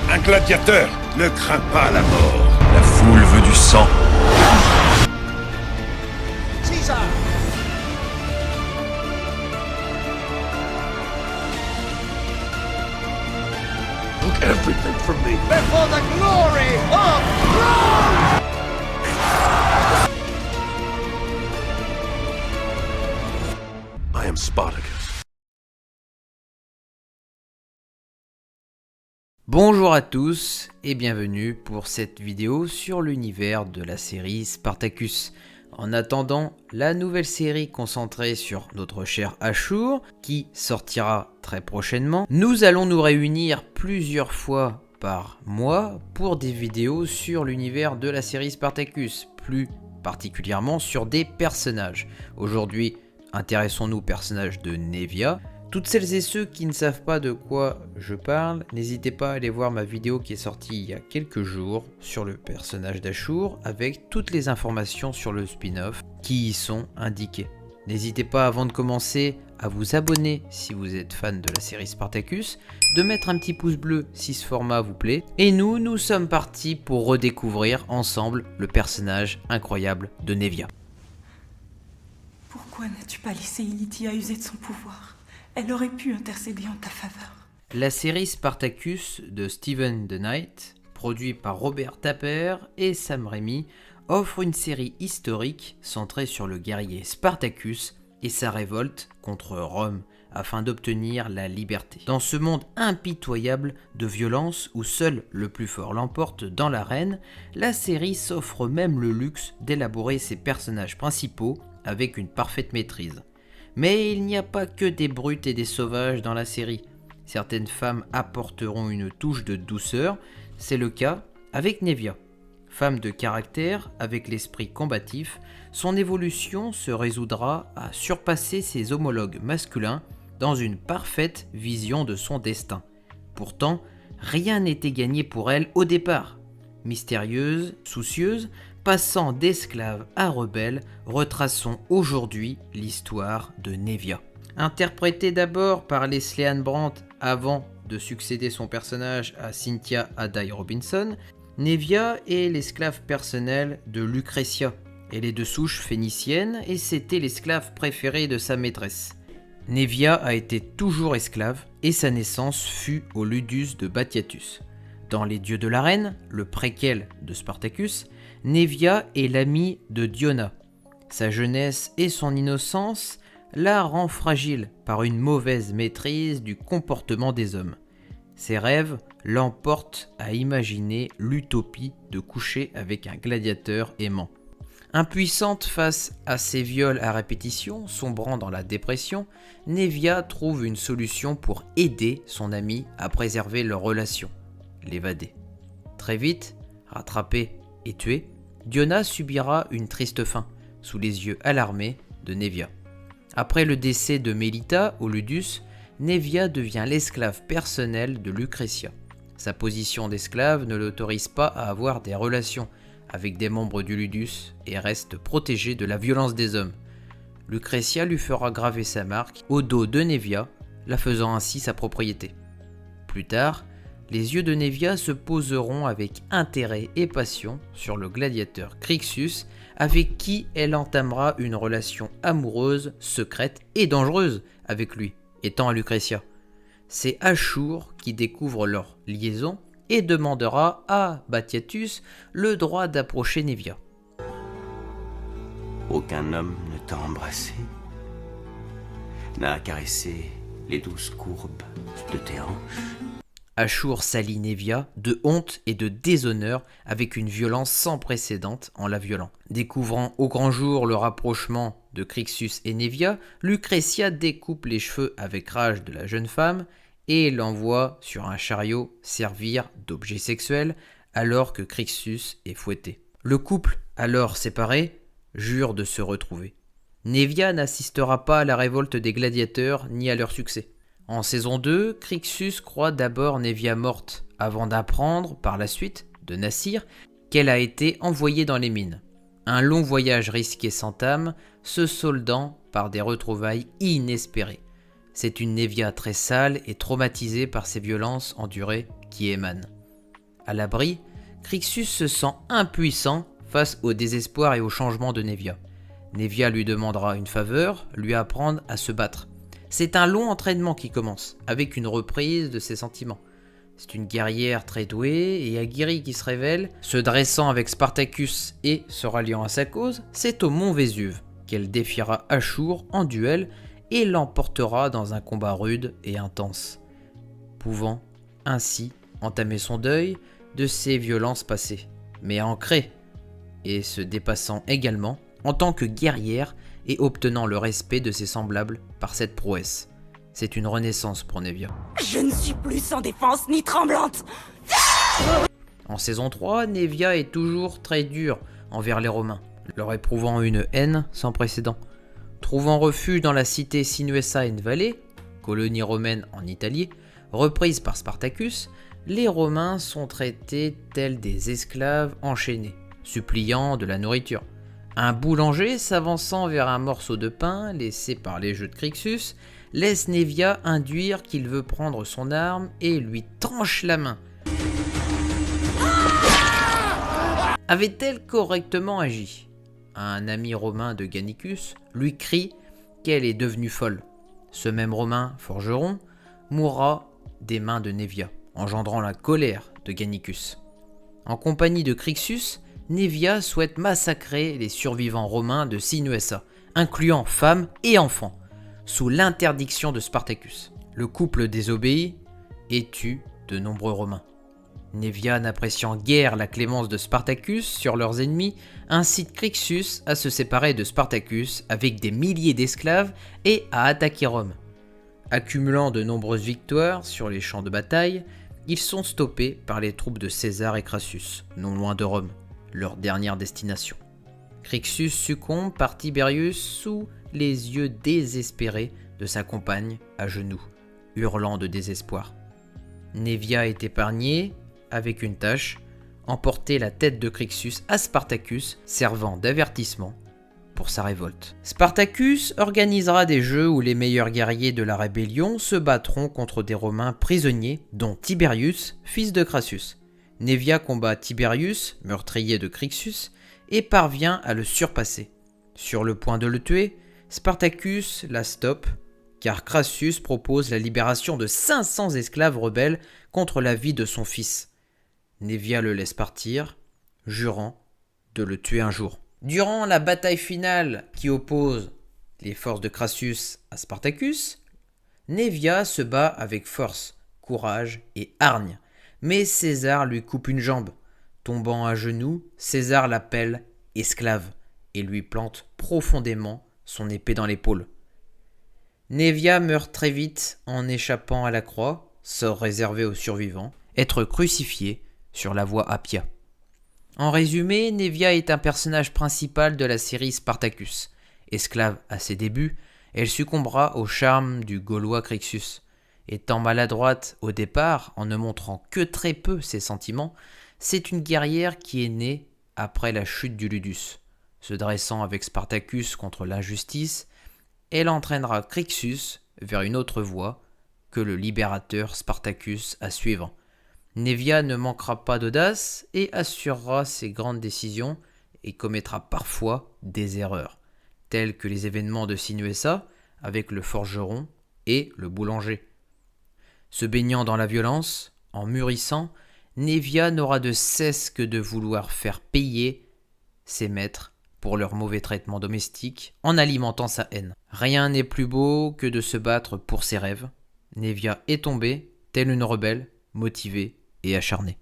Un gladiateur ne craint pas la mort. La foule veut du sang. Caesar! Took everything from me. Before the glory of Rome! I am Spartacus. Bonjour à tous et bienvenue pour cette vidéo sur l'univers de la série Spartacus. En attendant la nouvelle série concentrée sur notre cher Ashur qui sortira très prochainement, nous allons nous réunir plusieurs fois par mois pour des vidéos sur l'univers de la série Spartacus, plus particulièrement sur des personnages. Aujourd'hui, intéressons-nous au personnage de Naevia. Toutes celles et ceux qui ne savent pas de quoi je parle, n'hésitez pas à aller voir ma vidéo qui est sortie il y a quelques jours sur le personnage d'Ashur avec toutes les informations sur le spin-off qui y sont indiquées. N'hésitez pas avant de commencer à vous abonner si vous êtes fan de la série Spartacus, de mettre un petit pouce bleu si ce format vous plaît. Et nous sommes partis pour redécouvrir ensemble le personnage incroyable de Naevia. Pourquoi n'as-tu pas laissé Ilithyia user de son pouvoir ? Elle aurait pu intercéder en ta faveur. La série Spartacus de Steven DeKnight, produit par Robert Tapper et Sam Raimi, offre une série historique centrée sur le guerrier Spartacus et sa révolte contre Rome afin d'obtenir la liberté. Dans ce monde impitoyable de violence où seul le plus fort l'emporte dans l'arène, la série s'offre même le luxe d'élaborer ses personnages principaux avec une parfaite maîtrise. Mais il n'y a pas que des brutes et des sauvages dans la série. Certaines femmes apporteront une touche de douceur, c'est le cas avec Naevia. Femme de caractère, avec l'esprit combatif, son évolution se résoudra à surpasser ses homologues masculins dans une parfaite vision de son destin. Pourtant, rien n'était gagné pour elle au départ. Mystérieuse, soucieuse, passant d'esclave à rebelle, retraçons aujourd'hui l'histoire de Naevia. Interprétée d'abord par Leslie Ann Brandt avant de succéder son personnage à Cynthia Addai Robinson, Naevia est l'esclave personnelle de Lucretia. Elle est de souche phénicienne et c'était l'esclave préférée de sa maîtresse. Naevia a été toujours esclave et sa naissance fut au Ludus de Batiatus. Dans Les Dieux de l'arène, le préquel de Spartacus, Naevia est l'amie de Diona. Sa jeunesse et son innocence la rend fragile par une mauvaise maîtrise du comportement des hommes. Ses rêves l'emportent à imaginer l'utopie de coucher avec un gladiateur aimant. Impuissante face à ces viols à répétition, sombrant dans la dépression, Naevia trouve une solution pour aider son amie à préserver leur relation, l'évader. Très vite, rattrapée et tuée, Diona subira une triste fin, sous les yeux alarmés de Naevia. Après le décès de Mélita au Ludus, Naevia devient l'esclave personnelle de Lucretia. Sa position d'esclave ne l'autorise pas à avoir des relations avec des membres du Ludus et reste protégée de la violence des hommes. Lucretia lui fera graver sa marque au dos de Naevia, la faisant ainsi sa propriété. Plus tard, les yeux de Naevia se poseront avec intérêt et passion sur le gladiateur Crixus, avec qui elle entamera une relation amoureuse, secrète et dangereuse avec lui, étant à Lucretia. C'est Ashur qui découvre leur liaison et demandera à Batiatus le droit d'approcher Naevia. Aucun homme ne t'a embrassé, n'a caressé les douces courbes de tes hanches. Ashur salit Naevia de honte et de déshonneur avec une violence sans précédent en la violant. Découvrant au grand jour le rapprochement de Crixus et Naevia, Lucretia découpe les cheveux avec rage de la jeune femme et l'envoie sur un chariot servir d'objet sexuel alors que Crixus est fouetté. Le couple, alors séparé, jure de se retrouver. Naevia n'assistera pas à la révolte des gladiateurs ni à leur succès. En saison 2, Crixus croit d'abord Naevia morte, avant d'apprendre, par la suite, de Nassir, qu'elle a été envoyée dans les mines. Un long voyage risqué s'entame, se soldant par des retrouvailles inespérées. C'est une Naevia très sale et traumatisée par ces violences endurées qui émanent. À l'abri, Crixus se sent impuissant face au désespoir et au changement de Nevia. Nevia lui demandera une faveur, lui apprendre à se battre. C'est un long entraînement qui commence, avec une reprise de ses sentiments. C'est une guerrière très douée et aguerrie qui se révèle, se dressant avec Spartacus et se ralliant à sa cause. C'est au mont Vésuve qu'elle défiera Ashur en duel et l'emportera dans un combat rude et intense, pouvant ainsi entamer son deuil de ses violences passées, mais ancrée et se dépassant également en tant que guerrière et obtenant le respect de ses semblables par cette prouesse. C'est une renaissance pour Nevia. Je ne suis plus sans défense ni tremblante. En saison 3, Nevia est toujours très dure envers les Romains, leur éprouvant une haine sans précédent. Trouvant refuge dans la cité Sinuessa in Valle, colonie romaine en Italie, reprise par Spartacus, les Romains sont traités tels des esclaves enchaînés, suppliant de la nourriture. Un boulanger s'avançant vers un morceau de pain laissé par les jeux de Crixus laisse Nevia induire qu'il veut prendre son arme et lui tranche la main. Avait-elle correctement agi ? Un ami romain de Gannicus lui crie qu'elle est devenue folle. Ce même romain forgeron mourra des mains de Nevia, engendrant la colère de Gannicus. En compagnie de Crixus, Nevia souhaite massacrer les survivants romains de Sinuessa, incluant femmes et enfants, sous l'interdiction de Spartacus. Le couple désobéit et tue de nombreux Romains. Nevia, n'appréciant guère la clémence de Spartacus sur leurs ennemis, incite Crixus à se séparer de Spartacus avec des milliers d'esclaves et à attaquer Rome. Accumulant de nombreuses victoires sur les champs de bataille, ils sont stoppés par les troupes de César et Crassus, non loin de Rome, leur dernière destination. Crixus succombe par Tiberius sous les yeux désespérés de sa compagne à genoux, hurlant de désespoir. Nevia est épargnée avec une tâche, emporter la tête de Crixus à Spartacus, servant d'avertissement pour sa révolte. Spartacus organisera des jeux où les meilleurs guerriers de la rébellion se battront contre des Romains prisonniers, dont Tiberius, fils de Crassus. Nevia combat Tiberius, meurtrier de Crixus, et parvient à le surpasser. Sur le point de le tuer, Spartacus la stoppe, car Crassus propose la libération de 500 esclaves rebelles contre la vie de son fils. Nevia le laisse partir, jurant de le tuer un jour. Durant la bataille finale qui oppose les forces de Crassus à Spartacus, Nevia se bat avec force, courage et hargne, mais César lui coupe une jambe. Tombant à genoux, César l'appelle esclave et lui plante profondément son épée dans l'épaule. Nevia meurt très vite en échappant à la croix, sort réservé aux survivants, être crucifié sur la voie Appia. En résumé, Nevia est un personnage principal de la série Spartacus. Esclave à ses débuts, elle succombera au charme du Gaulois Crixus. Étant maladroite au départ, en ne montrant que très peu ses sentiments, c'est une guerrière qui est née après la chute du Ludus. Se dressant avec Spartacus contre l'injustice, elle entraînera Crixus vers une autre voie que le libérateur Spartacus à suivre. Nevia ne manquera pas d'audace et assurera ses grandes décisions et commettra parfois des erreurs, telles que les événements de Sinuessa avec le forgeron et le boulanger. Se baignant dans la violence, en mûrissant, Nevia n'aura de cesse que de vouloir faire payer ses maîtres pour leur mauvais traitement domestique en alimentant sa haine. Rien n'est plus beau que de se battre pour ses rêves. Nevia est tombée, telle une rebelle, motivée et acharnée.